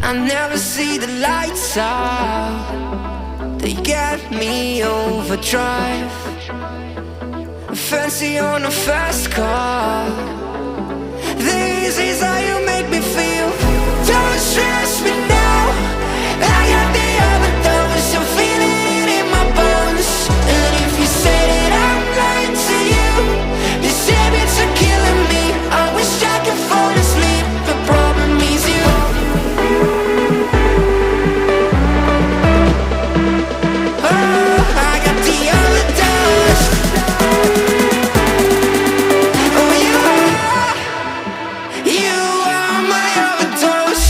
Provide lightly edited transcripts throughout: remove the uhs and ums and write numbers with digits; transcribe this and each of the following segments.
I never see the lights out. They get me overdrive. Fancy on a fast car. This is how you make me feel. Don't stress me now. I got the overdose. I'm feeling it in my bones. And if you say that I'm lying to you, these habits are killing me. I wish I could fall asleep. The problem is you. I got the overdose. Oh, you are my overdose.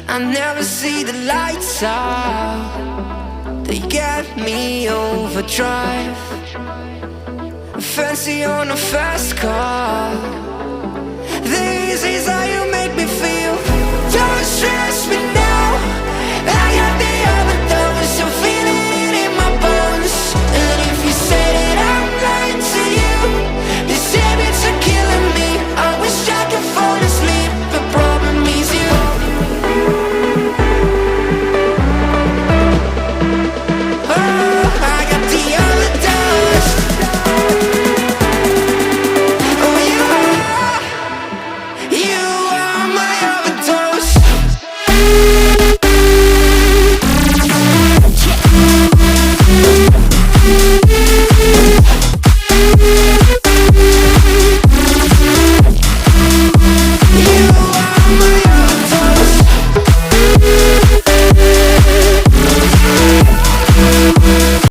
I never see the lights out. They get me overdrive. Fancy on a fast car.